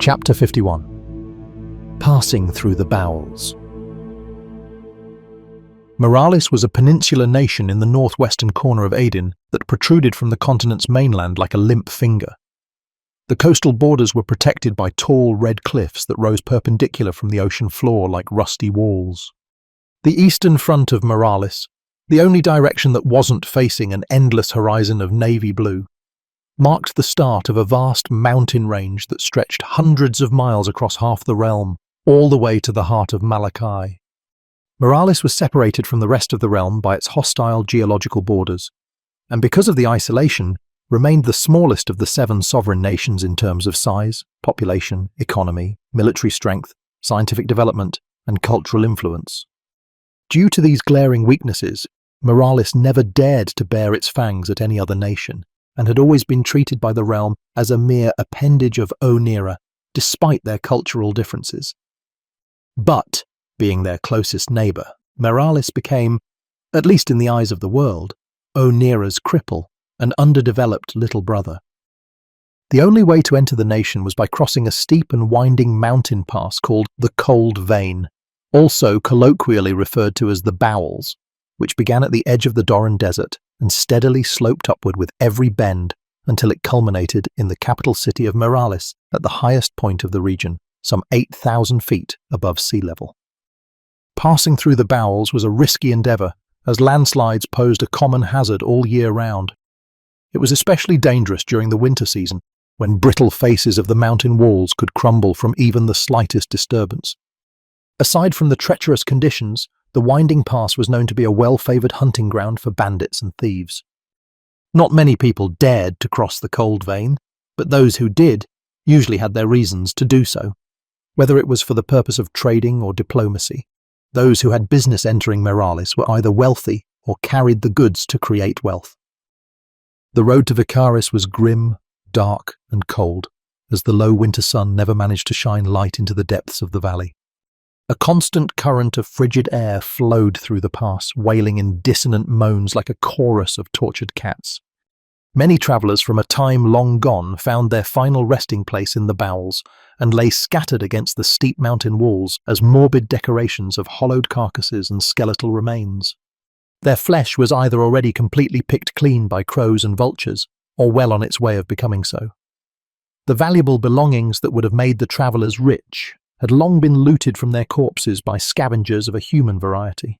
Chapter 51. Passing through the Bowels. Moralis was a peninsular nation in the northwestern corner of Aden that protruded from the continent's mainland like a limp finger. The coastal borders were protected by tall red cliffs that rose perpendicular from the ocean floor like rusty walls. The eastern front of Moralis, the only direction that wasn't facing an endless horizon of navy blue, marked the start of a vast mountain range that stretched hundreds of miles across half the realm, all the way to the heart of Malacca. Moralis was separated from the rest of the realm by its hostile geological borders, and because of the isolation, remained the smallest of the 7 sovereign nations in terms of size, population, economy, military strength, scientific development, and cultural influence. Due to these glaring weaknesses, Moralis never dared to bare its fangs at any other nation, and had always been treated by the realm as a mere appendage of Onira, despite their cultural differences. But, being their closest neighbour, Moralis became, at least in the eyes of the world, Onira's cripple, an underdeveloped little brother. The only way to enter the nation was by crossing a steep and winding mountain pass called the Cold Vein, also colloquially referred to as the Bowels, which began at the edge of the Doran Desert and steadily sloped upward with every bend until it culminated in the capital city of Moralis at the highest point of the region, some 8,000 feet above sea level. Passing through the Bowels was a risky endeavour, as landslides posed a common hazard all year round. It was especially dangerous during the winter season, when brittle faces of the mountain walls could crumble from even the slightest disturbance. Aside from the treacherous conditions, the winding pass was known to be a well-favoured hunting ground for bandits and thieves. Not many people dared to cross the Cold Vein, but those who did usually had their reasons to do so, whether it was for the purpose of trading or diplomacy. Those who had business entering Moralis were either wealthy or carried the goods to create wealth. The road to Vicaris was grim, dark, and cold, as the low winter sun never managed to shine light into the depths of the valley. A constant current of frigid air flowed through the pass, wailing in dissonant moans like a chorus of tortured cats. Many travellers from a time long gone found their final resting place in the Bowels and lay scattered against the steep mountain walls as morbid decorations of hollowed carcasses and skeletal remains. Their flesh was either already completely picked clean by crows and vultures, or well on its way of becoming so. The valuable belongings that would have made the travellers rich had long been looted from their corpses by scavengers of a human variety.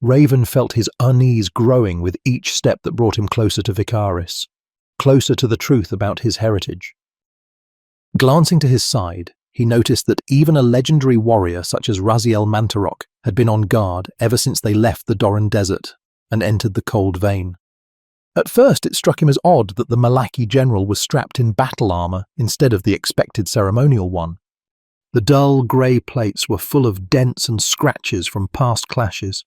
Raven felt his unease growing with each step that brought him closer to Vicaris, closer to the truth about his heritage. Glancing to his side, he noticed that even a legendary warrior such as Raziel Mantarok had been on guard ever since they left the Doran Desert and entered the Cold Vein. At first it struck him as odd that the Malaki general was strapped in battle armour instead of the expected ceremonial one. The dull grey plates were full of dents and scratches from past clashes.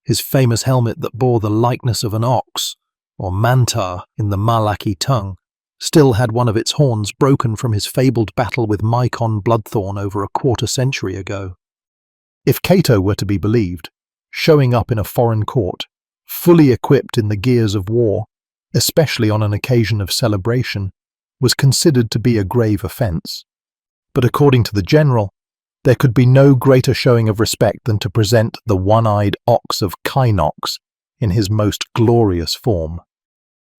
His famous helmet that bore the likeness of an ox, or mantar in the Malaki tongue, still had one of its horns broken from his fabled battle with Mycon Bloodthorn over a quarter-century ago. If Cato were to be believed, showing up in a foreign court, fully equipped in the gears of war, especially on an occasion of celebration, was considered to be a grave offence. But according to the general, there could be no greater showing of respect than to present the one-eyed ox of Kynox in his most glorious form.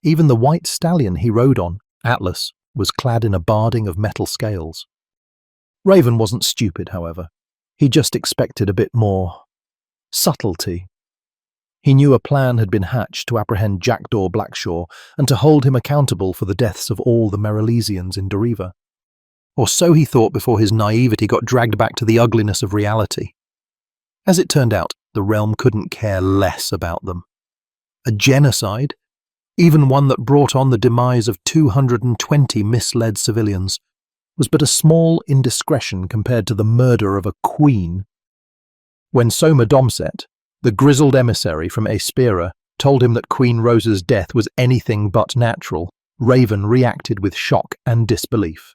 Even the white stallion he rode on, Atlas, was clad in a barding of metal scales. Raven wasn't stupid, however. He just expected a bit more subtlety. He knew a plan had been hatched to apprehend Jackdaw Blackshaw and to hold him accountable for the deaths of all the Merylesians in Deriva. Or so he thought before his naivety got dragged back to the ugliness of reality. As it turned out, the realm couldn't care less about them. A genocide, even one that brought on the demise of 220 misled civilians, was but a small indiscretion compared to the murder of a queen. When Soma Domset, the grizzled emissary from Aspera, told him that Queen Rosa's death was anything but natural, Raven reacted with shock and disbelief.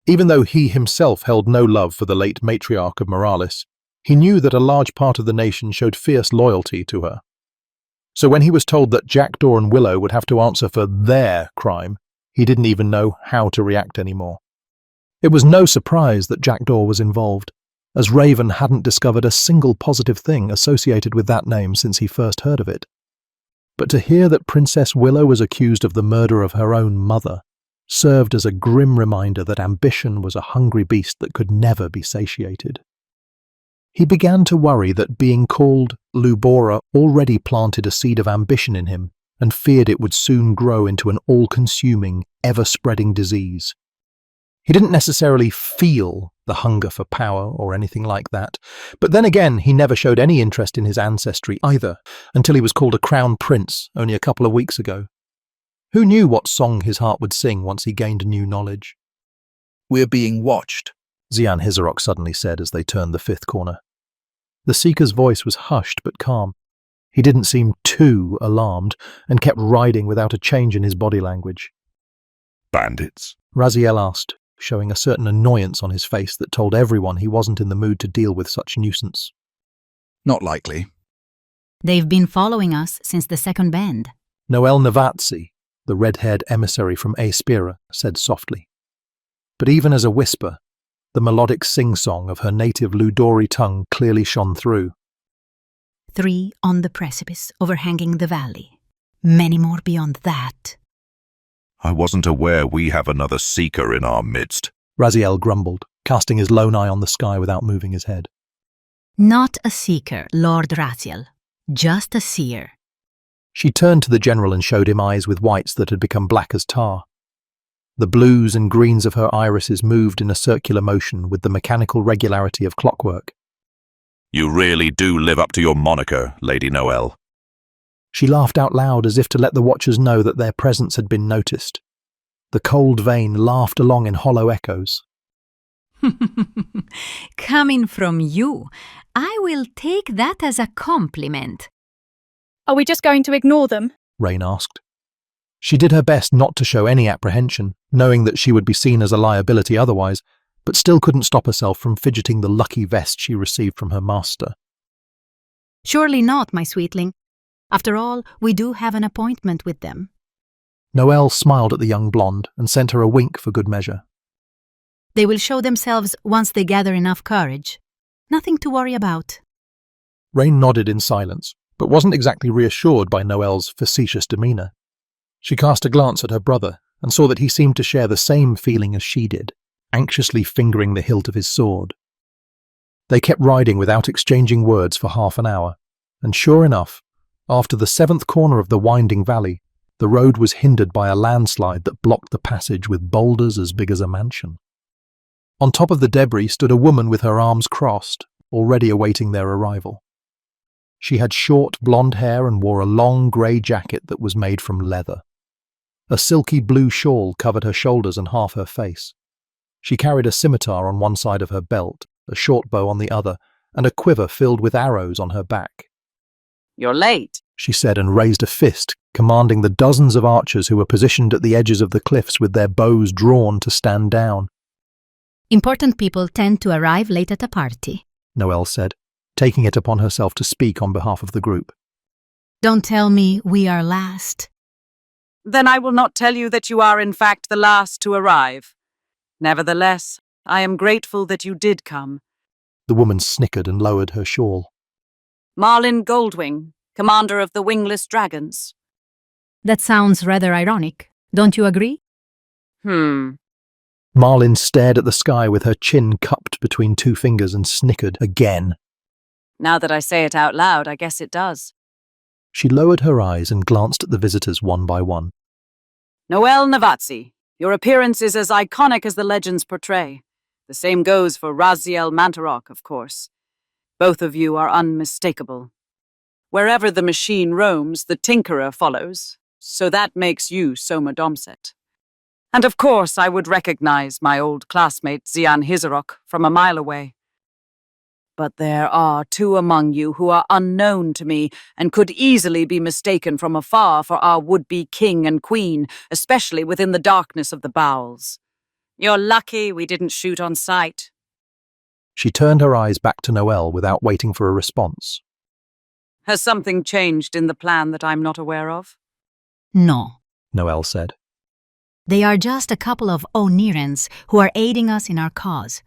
Even though he himself held no love for the late matriarch of Moralis, he knew that a large part of the nation showed fierce loyalty to her. So when he was told that Jackdaw and Willow would have to answer for their crime, he didn't even know how to react anymore. It was no surprise that Jackdaw was involved, as Raven hadn't discovered a single positive thing associated with that name since he first heard of it. But to hear that Princess Willow was accused of the murder of her own mother served as a grim reminder that ambition was a hungry beast that could never be satiated. He began to worry that being called Lubora already planted a seed of ambition in him and feared it would soon grow into an all-consuming, ever-spreading disease. He didn't necessarily feel the hunger for power or anything like that, but then again he never showed any interest in his ancestry either, until he was called a crown prince only a couple of weeks ago. Who knew what song his heart would sing once he gained new knowledge? "We're being watched," Xian Hizarok suddenly said as they turned the fifth corner. The Seeker's voice was hushed but calm. He didn't seem too alarmed and kept riding without a change in his body language. "Bandits?" Raziel asked, showing a certain annoyance on his face that told everyone he wasn't in the mood to deal with such nuisance. "Not likely." They've been following us since the second bend. Noel Navatsi, the red-haired emissary from Aspira, said softly. But even as a whisper, the melodic sing-song of her native Ludori tongue clearly shone through. 3 on the precipice overhanging the valley. Many more beyond that. "I wasn't aware we have another seeker in our midst." Raziel grumbled, casting his lone eye on the sky without moving his head. Not a seeker, Lord Raziel. Just a seer. She turned to the general and showed him eyes with whites that had become black as tar. The blues and greens of her irises moved in a circular motion with the mechanical regularity of clockwork. "You really do live up to your moniker, Lady Noel." She laughed out loud as if to let the watchers know that their presence had been noticed. The cold vein laughed along in hollow echoes. Coming from you, I will take that as a compliment. Are we just going to ignore them? Rain asked. She did her best not to show any apprehension, knowing that she would be seen as a liability otherwise, but still couldn't stop herself from fidgeting the lucky vest she received from her master. Surely not, my sweetling. After all, we do have an appointment with them. Noel smiled at the young blonde and sent her a wink for good measure. They will show themselves once they gather enough courage. Nothing to worry about. Rain nodded in silence, but wasn't exactly reassured by Noel's facetious demeanour. She cast a glance at her brother and saw that he seemed to share the same feeling as she did, anxiously fingering the hilt of his sword. They kept riding without exchanging words for half an hour, and sure enough, after the 7th corner of the winding valley, the road was hindered by a landslide that blocked the passage with boulders as big as a mansion. On top of the debris stood a woman with her arms crossed, already awaiting their arrival. She had short blonde hair and wore a long grey jacket that was made from leather. A silky blue shawl covered her shoulders and half her face. She carried a scimitar on one side of her belt, a short bow on the other, and a quiver filled with arrows on her back. "You're late," she said, and raised a fist, commanding the dozens of archers who were positioned at the edges of the cliffs with their bows drawn to stand down. Important people tend to arrive late at a party, Noel said, taking it upon herself to speak on behalf of the group. Don't tell me we are last. "Then I will not tell you that you are in fact the last to arrive. Nevertheless, I am grateful that you did come." The woman snickered and lowered her shawl. "Marlin Goldwing, commander of the Wingless Dragons." That sounds rather ironic. Don't you agree? Marlin stared at the sky with her chin cupped between two fingers and snickered again. Now that I say it out loud, I guess it does. She lowered her eyes and glanced at the visitors one by one. Noel Navatsi, your appearance is as iconic as the legends portray. The same goes for Raziel Mantarok, of course. Both of you are unmistakable. Wherever the machine roams, the tinkerer follows, so that makes you Soma Domset. And of course I would recognize my old classmate Xian Hizarok from a mile away. But there are two among you who are unknown to me and could easily be mistaken from afar for our would-be king and queen, especially within the darkness of the Bowels. You're lucky we didn't shoot on sight. She turned her eyes back to Noel without waiting for a response. Has something changed in the plan that I'm not aware of? No. Noel said. They are just a couple of Onirans who are aiding us in our cause.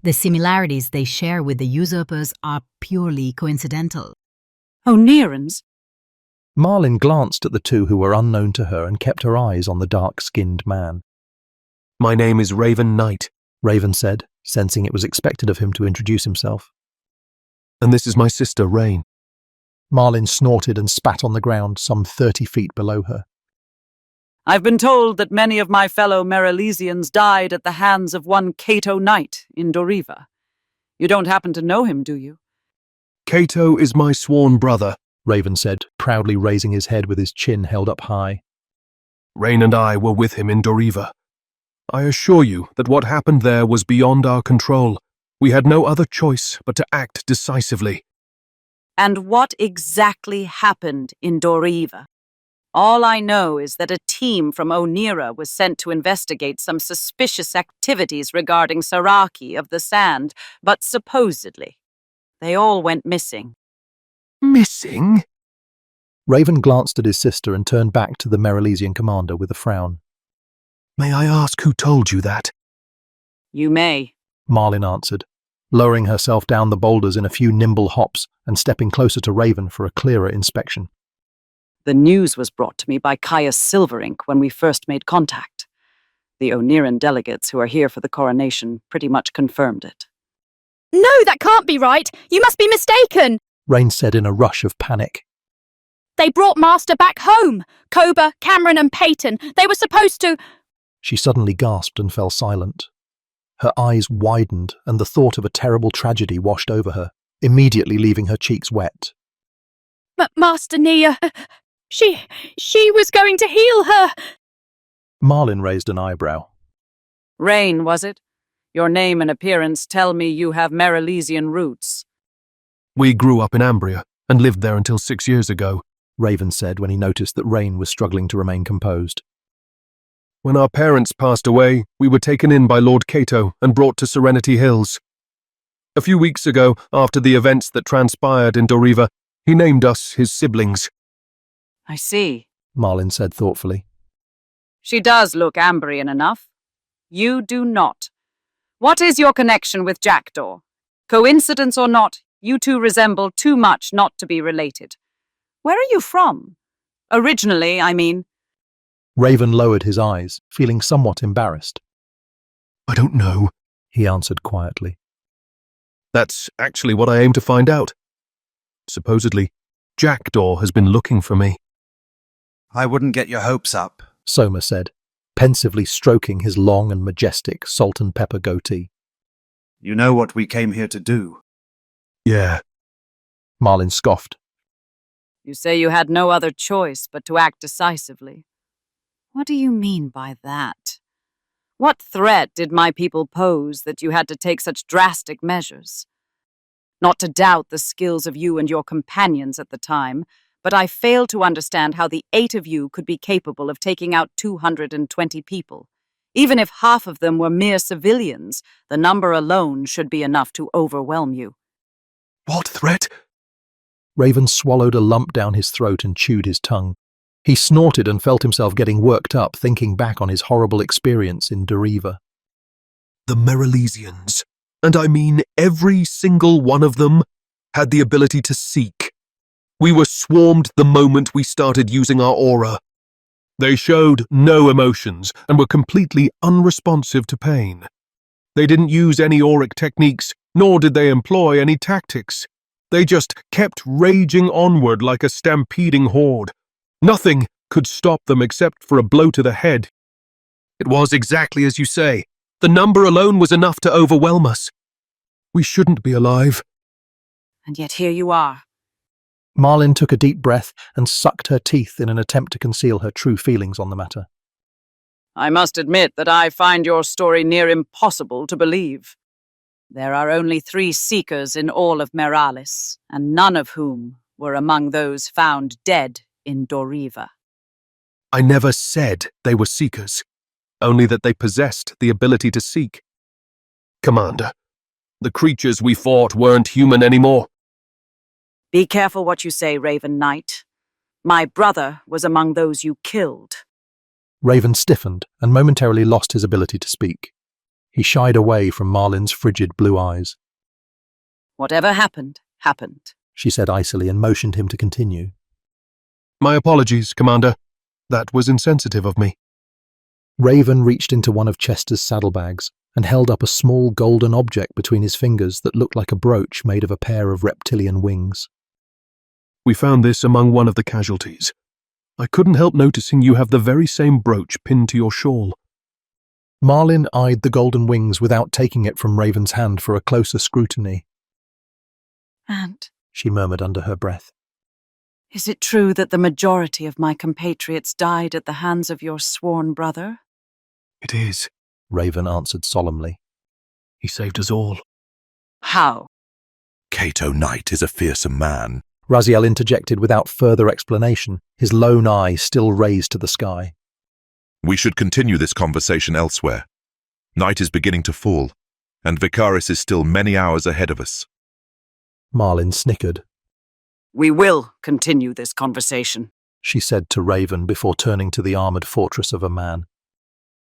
The similarities they share with the usurpers are purely coincidental. Onirans? Marlin glanced at the two who were unknown to her and kept her eyes on the dark-skinned man. My name is Raven Knight, Raven said, sensing it was expected of him to introduce himself. and this is my sister, Rain. Marlin snorted and spat on the ground some 30 feet below her. I've been told that many of my fellow Merylesians died at the hands of one Cato Knight in Doriva. You don't happen to know him, do you? Cato is my sworn brother. Raven said, proudly raising his head with his chin held up high. Rain and I were with him in Doriva. I assure you that what happened there was beyond our control. We had no other choice but to act decisively. And what exactly happened in Doriva? All I know is that a team from Onira was sent to investigate some suspicious activities regarding Saraki of the Sand, but supposedly, they all went missing. Missing? Raven glanced at his sister and turned back to the Merylesian commander with a frown. May I ask who told you that? You may. Marlin answered, lowering herself down the boulders in a few nimble hops and stepping closer to Raven for a clearer inspection. The news was brought to me by Caius Silverink when we first made contact. The Oniran delegates who are here for the coronation pretty much confirmed it. No, that can't be right. You must be mistaken. Rain said in a rush of panic. They brought Master back home. Koba, Cameron and Peyton. They were supposed to... She suddenly gasped and fell silent. Her eyes widened and the thought of a terrible tragedy washed over her, immediately leaving her cheeks wet. Master Nia... She was going to heal her. Marlin raised an eyebrow. Rain, was it? Your name and appearance tell me you have Merylesian roots. We grew up in Ambria and lived there until 6 years ago, Raven said when he noticed that Rain was struggling to remain composed. When our parents passed away, we were taken in by Lord Cato and brought to Serenity Hills. A few weeks ago, after the events that transpired in Doriva, he named us his siblings. I see. Marlin said thoughtfully. She does look Ambrian enough. You do not. What is your connection with Jackdaw? Coincidence or not, you two resemble too much not to be related. Where are you from? Originally, I mean. Raven lowered his eyes, feeling somewhat embarrassed. I don't know, He answered quietly. That's actually what I aim to find out. Supposedly, Jackdaw has been looking for me. I wouldn't get your hopes up. Soma said, pensively stroking his long and majestic salt and pepper goatee. You know what we came here to do. Yeah, Marlin scoffed. You say you had no other choice but to act decisively. What do you mean by that? What threat did my people pose that you had to take such drastic measures? Not to doubt the skills of you and your companions at the time, but I fail to understand how the 8 of you could be capable of taking out 220 people. Even if half of them were mere civilians, the number alone should be enough to overwhelm you. what threat? Raven swallowed a lump down his throat and chewed his tongue. He snorted and felt himself getting worked up, thinking back on his horrible experience in Doriva. The Merylesians, and I mean every single one of them, had the ability to seek. We were swarmed the moment we started using our aura. They showed no emotions and were completely unresponsive to pain. They didn't use any auric techniques, nor did they employ any tactics. They just kept raging onward like a stampeding horde. Nothing could stop them except for a blow to the head. It was exactly as you say. The number alone was enough to overwhelm us. We shouldn't be alive. And yet here you are. Marlin took a deep breath and sucked her teeth in an attempt to conceal her true feelings on the matter. I must admit that I find your story near impossible to believe. There are only 3 seekers in all of Meralis, and none of whom were among those found dead in Doriva. I never said they were seekers, only that they possessed the ability to seek. Commander, the creatures we fought weren't human anymore. Be careful what you say, Raven Knight. My brother was among those you killed. Raven stiffened and momentarily lost his ability to speak. He shied away from Marlin's frigid blue eyes. Whatever happened, happened. She said icily and motioned him to continue. My apologies, Commander. That was insensitive of me. Raven reached into one of Chester's saddlebags and held up a small golden object between his fingers that looked like a brooch made of a pair of reptilian wings. We found this among one of the casualties. I couldn't help noticing you have the very same brooch pinned to your shawl. Marlin eyed the golden wings without taking it from Raven's hand for a closer scrutiny. And She murmured under her breath. is it true that the majority of my compatriots died at the hands of your sworn brother? It is, Raven answered solemnly. He saved us all. How? Cato Knight is a fearsome man. Raziel interjected without further explanation, his lone eye still raised to the sky. We should continue this conversation elsewhere. Night is beginning to fall, and Vicaris is still many hours ahead of us. Marlin snickered. We will continue this conversation. She said to Raven before turning to the armoured fortress of a man.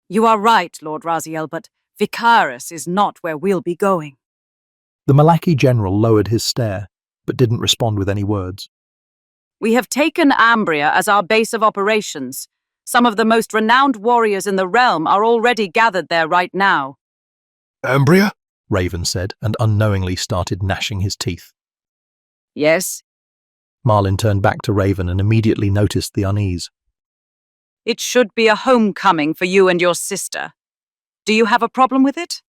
You are right, Lord Raziel, but Vicaris is not where we'll be going. The Malaki general lowered his stare, but didn't respond with any words. We have taken Ambria as our base of operations. Some of the most renowned warriors in the realm are already gathered there right now. Ambria? Raven said, and unknowingly started gnashing his teeth. Yes, Marlin turned back to Raven and immediately noticed the unease. it should be a homecoming for you and your sister. Do you have a problem with it?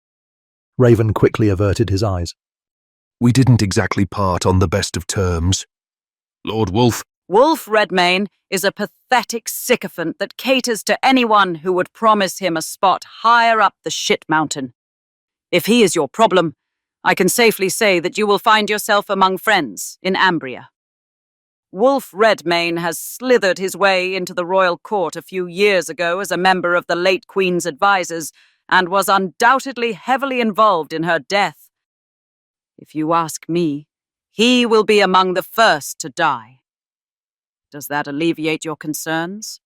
Raven quickly averted his eyes. We didn't exactly part on the best of terms. Lord Wolf. Wolf Redmane is a pathetic sycophant that caters to anyone who would promise him a spot higher up the shit mountain. If he is your problem, I can safely say that you will find yourself among friends in Ambria. Wolf Redmane has slithered his way into the royal court a few years ago as a member of the late Queen's advisors and was undoubtedly heavily involved in her death. If you ask me, he will be among the first to die. Does that alleviate your concerns?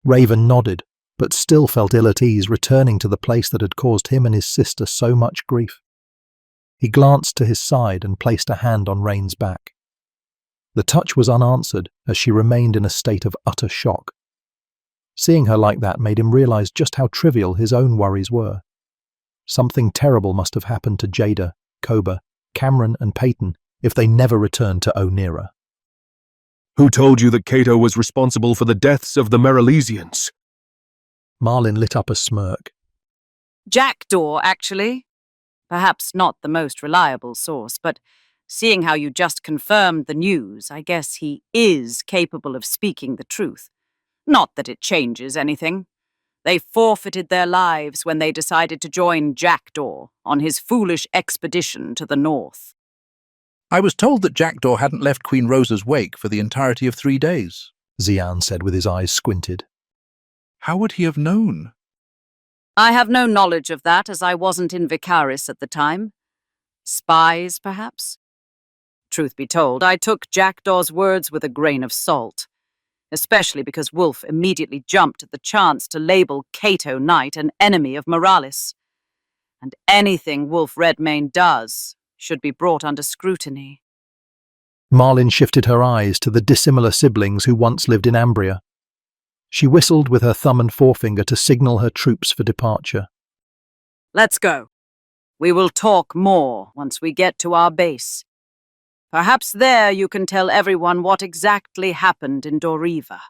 Raven nodded, but still felt ill at ease returning to the place that had caused him and his sister so much grief. He glanced to his side and placed a hand on Rain's back. The touch was unanswered as she remained in a state of utter shock. Seeing her like that made him realize just how trivial his own worries were. Something terrible must have happened to Jada, Koba, Cameron and Peyton if they never returned to Onira. Who told you that Cato was responsible for the deaths of the Merylesians? Marlin lit up a smirk. Jackdaw, actually. Perhaps not the most reliable source, but seeing how you just confirmed the news, I guess he is capable of speaking the truth. Not that it changes anything. They forfeited their lives when they decided to join Jackdaw on his foolish expedition to the north. I was told that Jackdaw hadn't left Queen Rosa's wake for the entirety of 3 days. Zian said with his eyes squinted. How would he have known? I have no knowledge of that, as I wasn't in Vicaris at the time. Spies, perhaps? Truth be told, I took Jackdaw's words with a grain of salt, especially because Wolf immediately jumped at the chance to label Cato Knight an enemy of Moralis. And anything Wolf Redmane does should be brought under scrutiny. Marlin shifted her eyes to the dissimilar siblings who once lived in Ambria. She whistled with her thumb and forefinger to signal her troops for departure. Let's go. We will talk more once we get to our base. Perhaps there you can tell everyone what exactly happened in Doriva.